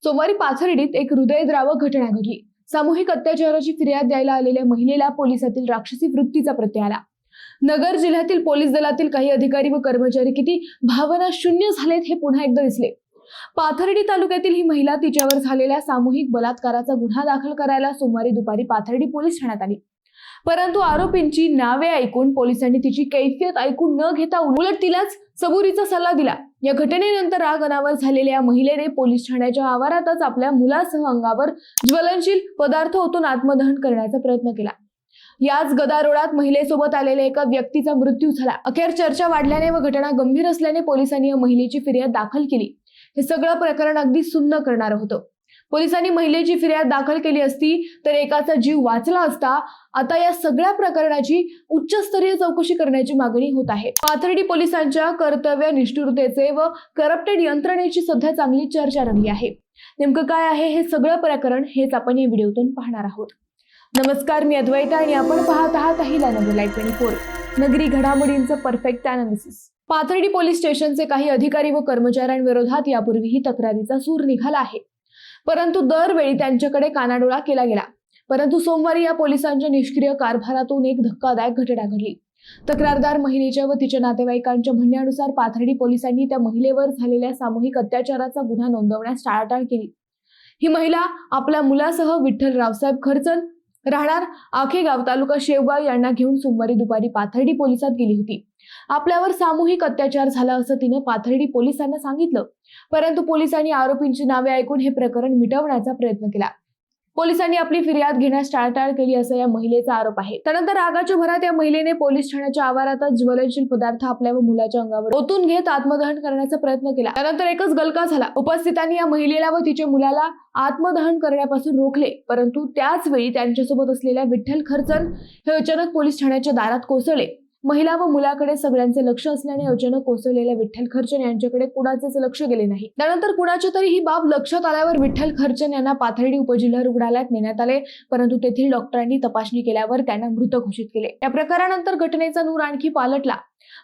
सोमवारी पाथर्डीत एक हृदयद्रावक घटना घडली। सामूहिक अत्याचाराची फिर्याद द्यायला आलेल्या महिलेला पोलिसातील राक्षसी वृत्तीचा प्रत्यय आला। नगर जिल्ह्यातील पोलीस दलातील काही अधिकारी व कर्मचारी किती भावना शून्य झालेत हे पुन्हा एकदा दिसले। पाथर्डी तालुक्यातील ही महिला तिच्यावर झालेल्या सामूहिक बलात्काराचा गुन्हा दाखल करायला सोमवारी दुपारी पाथर्डी पोलीस ठाण्यात आली। परंतु आरोपींची नावे ऐकून पोलिसांनी तिची कैफियत ऐकून न घेता उलट तिलाच सबुरीचा सल्ला दिला। या घटनेनंतर राग अनावर झालेल्या या महिलेने पोलीस ठाण्याच्या आवारातच आपल्या मुलासह अंगावर ज्वलनशील पदार्थ ओतून आत्मदहन करण्याचा प्रयत्न केला। याच गदारोळात महिलेसोबत आलेल्या एका व्यक्तीचा मृत्यू झाला। अखेर चर्चा वाढल्याने व घटना गंभीर असल्याने पोलिसांनी या महिलेची फिर्याद दाखल केली। हे सगळं प्रकरण अगदी सुन्न करणारं होतं। पोलिसांनी महिलेची फिर्याद दाखल केली असती तर एकाचा जीव वाचला असता। आता या सगळ्या प्रकरणाची उच्चस्तरीय चौकशी करण्याची मागणी होत आहे। पाथर्डी पोलिसांच्या कर्तव्य निष्ठुरतेचे व करप्टेड यंत्रणेची सध्या चांगली चर्चा रंगली आहे। नेमकं काय आहे हे सगळं प्रकरण हेच आपण या व्हिडिओतून पाहणार आहोत। नमस्कार, मी अद्वैता आणि आपण पाहत आहात अहिला नगर लाईव्ह 24, नगरी घडामोडींचं परफेक्ट अनालिसिस। पाथर्डी पोलीस स्टेशनचे काही अधिकारी व कर्मचाऱ्यांविरोधात यापूर्वीही तक्रारीचा सूर निघाला आहे, परंतु दरवेळी त्यांच्याकडे कानाडोळा केला गेला। परंतु सोमवारी या पोलिसांच्या निष्क्रिय कारभारातून एक धक्कादायक घटना घडली। तक्रारदार महिलेच्या व तिच्या नातेवाईकांच्या म्हणण्यानुसार पाथर्डी पोलिसांनी त्या महिलेवर झालेल्या सामूहिक अत्याचाराचा गुन्हा नोंदवण्यास टाळाटाळ केली। ही महिला आपल्या मुलासह विठ्ठल रावसाहेब खरचन, राहणार आखेगाव, तालुका शेवगाव यांना घेऊन सोमवारी दुपारी पाथर्डी पोलिसात गेली होती। आपल्यावर सामूहिक अत्याचार झाला असं तिनं पाथर्डी पोलिसांना सांगितलं, परंतु पोलिसांनी आरोपींची नावे ऐकून हे प्रकरण मिटवण्याचा प्रयत्न केला। पोलिसांनी आपली फिर्याद घेण्यास टाळाटाळ केली असा या महिलेचा आरोप आहे। त्यानंतर रागाच्या भरात या महिलेने पोलीस ठाण्याच्या आवारातच ज्वलनशील पदार्थ आपल्या व मुलाच्या अंगावर ओतून घेत आत्मदहन करण्याचा प्रयत्न केला। त्यानंतर एकच गलका झाला। उपस्थितांनी या महिलेला व तिच्या मुलाला आत्मदहन करण्यापासून रोखले, परंतु त्याच वेळी त्यांच्यासोबत असलेल्या विठ्ठल खरचन हे अचानक पोलीस ठाण्याच्या दारात कोसळले। महिला व मुलाकडे सगळ्यांचे लक्ष असल्याने अचानक कोसळलेल्या विठ्ठल खरचन यांच्याकडे कुणाचेच लक्ष गेले नाही। त्यानंतर कुणाच्या तरी ही बाब लक्षात आल्यावर विठ्ठल खरचन यांना पाथर्डी उपजिल्हा रुग्णालयात नेण्यात आले, परंतु तेथील डॉक्टरांनी तपासणी केल्यावर त्यांना मृत घोषित केले। या प्रकारानंतर घटनेचा नूर आणखी पालटला।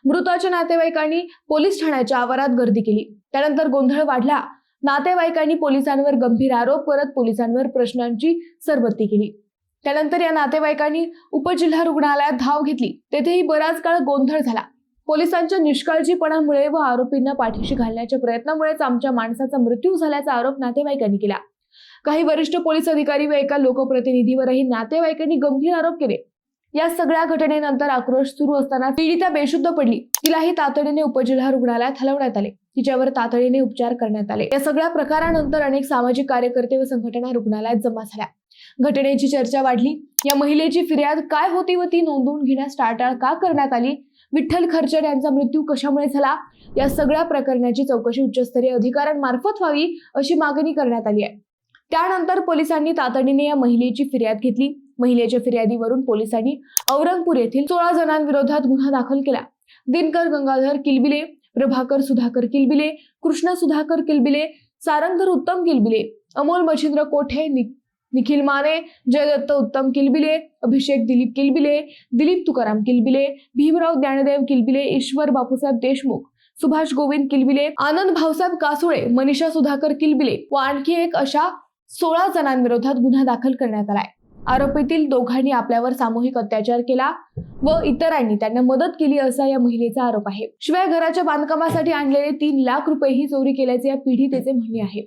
मृताच्या नातेवाईकांनी पोलीस ठाण्याच्या आवारात गर्दी केली। त्यानंतर गोंधळ वाढला। नातेवाईकांनी पोलिसांवर गंभीर आरोप करत पोलिसांवर प्रश्नांची सरबत्ती केली। त्यानंतर या नातेवाईकांनी उपजिल्हा रुग्णालयात धाव घेतली। तेथेही बराच काळ गोंधळ झाला। पोलिसांच्या निष्काळजीपणामुळे व आरोपींना पाठीशी घालण्याच्या प्रयत्नामुळेच आमच्या माणसाचा मृत्यू झाल्याचा आरोप नातेवाईकांनी केला। काही वरिष्ठ पोलीस अधिकारी व एका लोकप्रतिनिधीवरही नातेवाईकांनी गंभीर आरोप केले। या सगळ्या घटनेनंतर आक्रोश सुरू असताना पीडिता बेशुद्ध पडली। तिलाही तातडीने उपजिल्हा रुग्णालयात हलवण्यात आले। तिच्यावर तातडीने उपचार करण्यात आले। या सगळ्या प्रकारानंतर अनेक सामाजिक कार्यकर्ते व संघटना रुग्णालयात जमा झाल्या। घटनेची चर्चा वाढली। या महिलेची फिर्याद काय होती व ती नोंदवून घेण्यास टाळाटाळ का करण्यात आली? विठ्ठल खरचन यांचा मृत्यू कशामुळे झाला? या सगळ्या प्रकरणाची चौकशी उच्चस्तरीय अधिकाऱ्यांमार्फत व्हावी अशी मागणी करण्यात आली आहे। त्यानंतर पोलिसांनी तातडीने या महिलेची फिर्याद घेतली। महिलेच्या फिर्यादीवरून पोलिसांनी औरंगपूर येथील 16 जणांविरोधात गुन्हा दाखल केला। दिनकर गंगाधर किलबिले, प्रभाकर सुधाकर किलबिले, कृष्ण सुधाकर किलबिले, सारंगधर उत्तम किलबिले, अमोल मच्छिंद्र कोठे, निखिल माने, जयदत्त उत्तम किलबिले, अभिषेक दिलीप किलबिले, दिलीप तुकाराम किलबिले, भीमराव ज्ञानदेव किलबिले, ईश्वर बापूसाहेब देशमुख, सुभाष गोविंद किलबिले, आनंद भाऊसाहेब कासुळे, मनीषा सुधाकर किलबिले व आणखी एक अशा 16 जणांविरोधात गुन्हा दाखल करण्यात आलाय। आरोपीतील दोघांनी आपल्यावर सामूहिक अत्याचार केला व इतरांनी त्यांना मदत केली असा या महिलेचा आरोप आहे। शिवाय घराच्या बांधकामासाठी आणलेले 3 लाख रुपयेही चोरी केल्याचे या पीडितेचे म्हणणे आहे।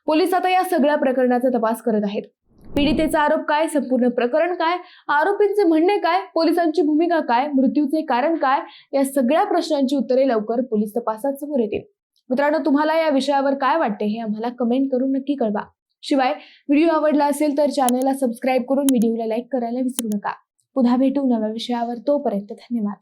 पोलीस आता या सगळ्या प्रकरणाचा तपास करत आहेत। पीडितेचा आरोप काय, संपूर्ण प्रकरण काय, आरोपींचे म्हणणे काय, पोलिसांची भूमिका काय, मृत्यूचे कारण काय, या सगळ्या प्रश्नांची उत्तरे लवकर पोलीस तपासात समोर येतील। मित्रांनो, तुम्हाला या विषयावर काय वाटते हे आम्हाला कमेंट करून नक्की कळवा। शिवाय व्हिडिओ आवडला असेल तर चॅनलला सबस्क्राईब करून व्हिडिओला लाईक करायला विसरू नका। पुन्हा भेटू नव्या विषयावर, तोपर्यंत धन्यवाद।